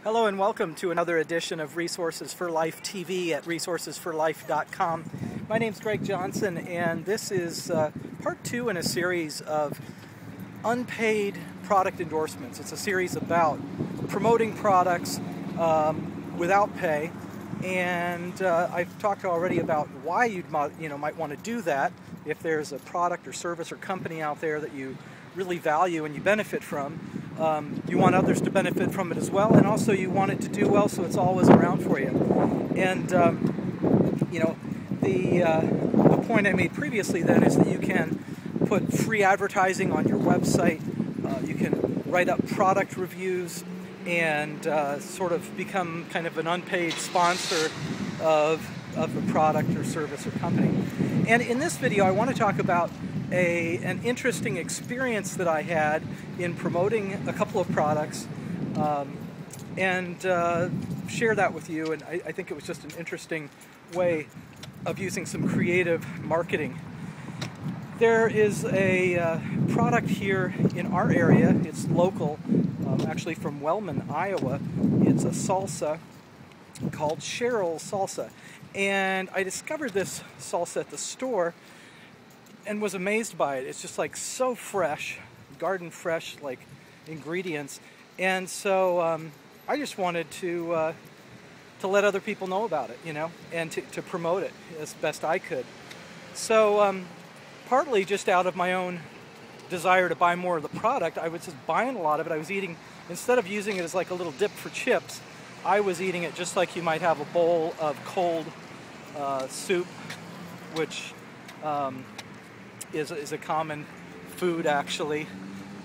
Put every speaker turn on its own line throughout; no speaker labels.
Hello and welcome to another edition of Resources for Life TV at resourcesforlife.com. My name's Greg Johnson, and this is part two in a series of unpaid product endorsements. It's a series about promoting products without pay, and I've talked already about why you might want to do that if there's a product or service or company out there that you really value and you benefit from. You want others to benefit from it as well, and also you want it to do well so it's always around for you. And the point I made previously then is that you can put free advertising on your website. You can write up product reviews and sort of become kind of an unpaid sponsor of a product or service or company. And in this video I want to talk about an interesting experience that I had in promoting a couple of products and share that with you. And I think it was just an interesting way of using some creative marketing. There is a product here in our area. It's local, actually from Wellman, Iowa. It's a salsa called Cheryl's Salsa. And I discovered this salsa at the store and was amazed by it. It's just like so fresh, garden fresh like ingredients, and so I just wanted to let other people know about it, and to promote it as best I could. So partly just out of my own desire to buy more of the product, I was just buying a lot of it. I was eating, instead of using it as like a little dip for chips, I was eating it just like you might have a bowl of cold soup, which is a common food, actually.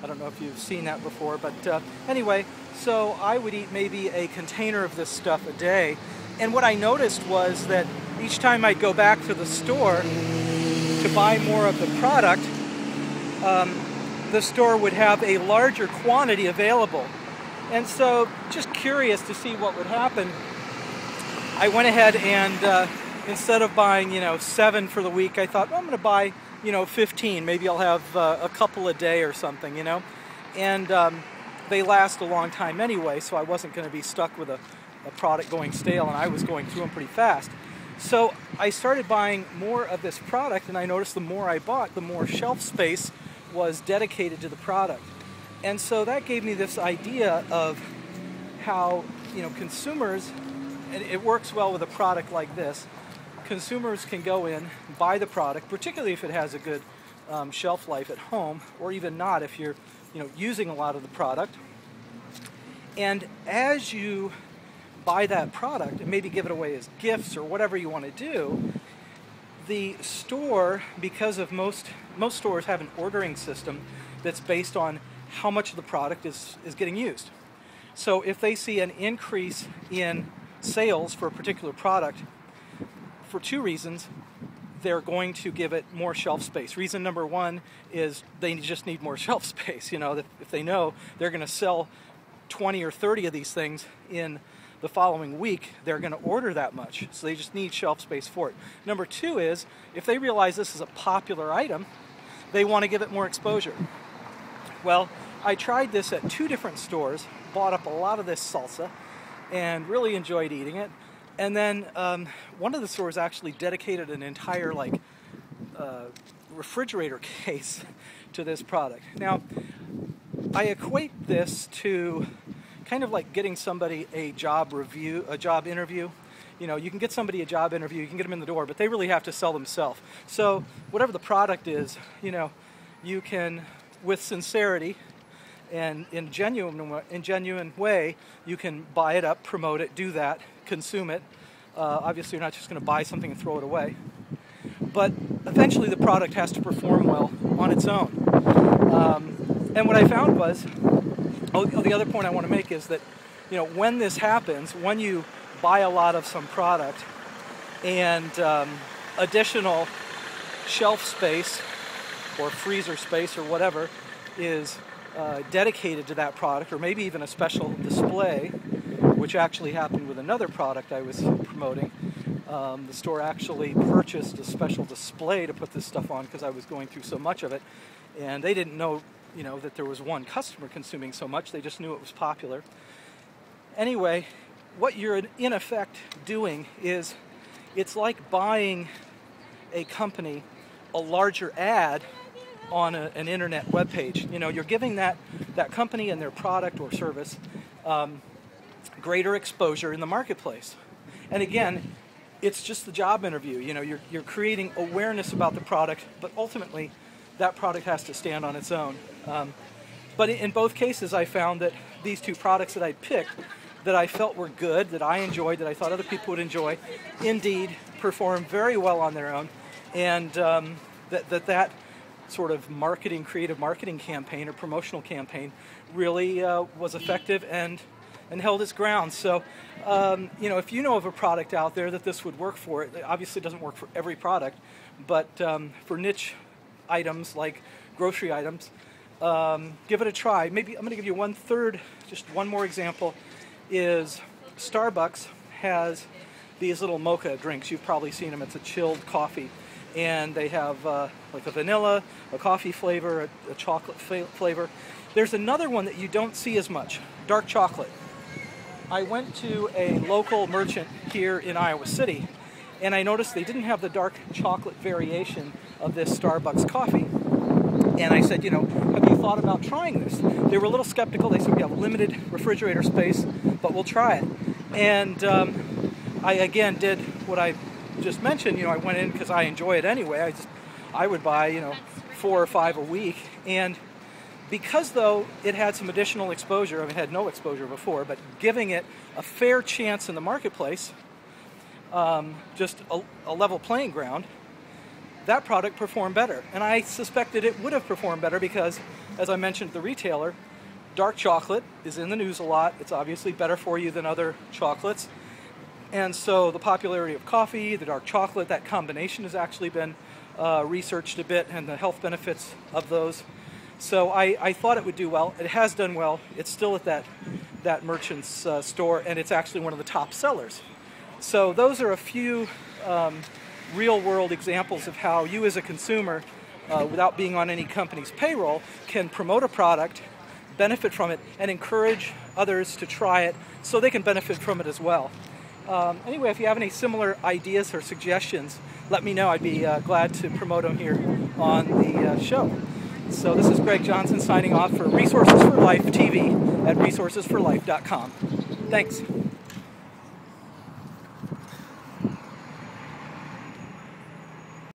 I don't know if you've seen that before, but anyway, so I would eat maybe a container of this stuff a day, and what I noticed was that each time I'd go back to the store to buy more of the product, the store would have a larger quantity available. And so, just curious to see what would happen, I went ahead and instead of buying 7 for the week, I thought, well, I'm going to buy 15. Maybe I'll have a couple a day or something, and they last a long time anyway, so I wasn't going to be stuck with a product going stale, and I was going through them pretty fast. So I started buying more of this product, and I noticed the more I bought, the more shelf space was dedicated to the product. And so that gave me this idea of how consumers, and it works well with a product like this, consumers can go in, buy the product, particularly if it has a good shelf life at home, or even not if you're using a lot of the product. And as you buy that product and maybe give it away as gifts or whatever you want to do, the store, because of most stores have an ordering system that's based on how much of the product is getting used. So if they see an increase in sales for a particular product, for two reasons, they're going to give it more shelf space. Reason number one is they just need more shelf space. If they know they're going to sell 20 or 30 of these things in the following week, they're going to order that much. So they just need shelf space for it. Number two is, if they realize this is a popular item, they want to give it more exposure. Well, I tried this at 2 different stores, bought up a lot of this salsa, and really enjoyed eating it. And then one of the stores actually dedicated an entire refrigerator case to this product. Now, I equate this to kind of like getting somebody a job interview. You can get somebody a job interview, you can get them in the door, but they really have to sell themselves. So whatever the product is, you can, with sincerity and in genuine way, you can buy it up, promote it, do that, consume it. Obviously, you're not just going to buy something and throw it away. But eventually, the product has to perform well on its own. And what I found was, the other point I want to make is that, when this happens, when you buy a lot of some product and additional shelf space or freezer space or whatever is dedicated to that product, or maybe even a special display, which actually happened with another product I was promoting. The store actually purchased a special display to put this stuff on because I was going through so much of it, and they didn't know that there was one customer consuming so much. They just knew it was popular. Anyway, what you're in effect doing is, it's like buying a company a larger ad on an internet web page. You know, you're giving that company and their product or service greater exposure in the marketplace. And again, it's just the job interview. You know, you're creating awareness about the product, but ultimately that product has to stand on its own. But in both cases, I found that these two products that I picked, that I felt were good, that I enjoyed, that I thought other people would enjoy, indeed performed very well on their own, and that sort of creative marketing campaign or promotional campaign really was effective and held its ground. So, you know, if you know of a product out there that this would work for, it obviously doesn't work for every product, but for niche items like grocery items, give it a try. Maybe I'm going to give you just one more example, is Starbucks has these little mocha drinks. You've probably seen them. It's a chilled coffee. And they have like a vanilla, a coffee flavor, a chocolate flavor. There's another one that you don't see as much, dark chocolate. I went to a local merchant here in Iowa City, and I noticed they didn't have the dark chocolate variation of this Starbucks coffee. And I said, you know, have you thought about trying this? They were a little skeptical. They said, we have limited refrigerator space, but we'll try it. And I again did what I just mentioned. You know, I went in because I enjoy it anyway. I would buy, you know, 4 or 5 a week. And because, though, it had some additional exposure, I mean, it had no exposure before, but giving it a fair chance in the marketplace, just a level playing ground, that product performed better. And I suspected it would have performed better because, as I mentioned to the retailer, dark chocolate is in the news a lot. It's obviously better for you than other chocolates. And so the popularity of coffee, the dark chocolate, that combination has actually been researched a bit, and the health benefits of those. So I thought it would do well. It has done well. It's still at that merchant's store, and it's actually one of the top sellers. So those are a few real-world examples of how you as a consumer, without being on any company's payroll, can promote a product, benefit from it, and encourage others to try it so they can benefit from it as well. Anyway, if you have any similar ideas or suggestions, let me know. I'd be glad to promote them here on the show. So this is Greg Johnson signing off for Resources for Life TV at resourcesforlife.com. Thanks.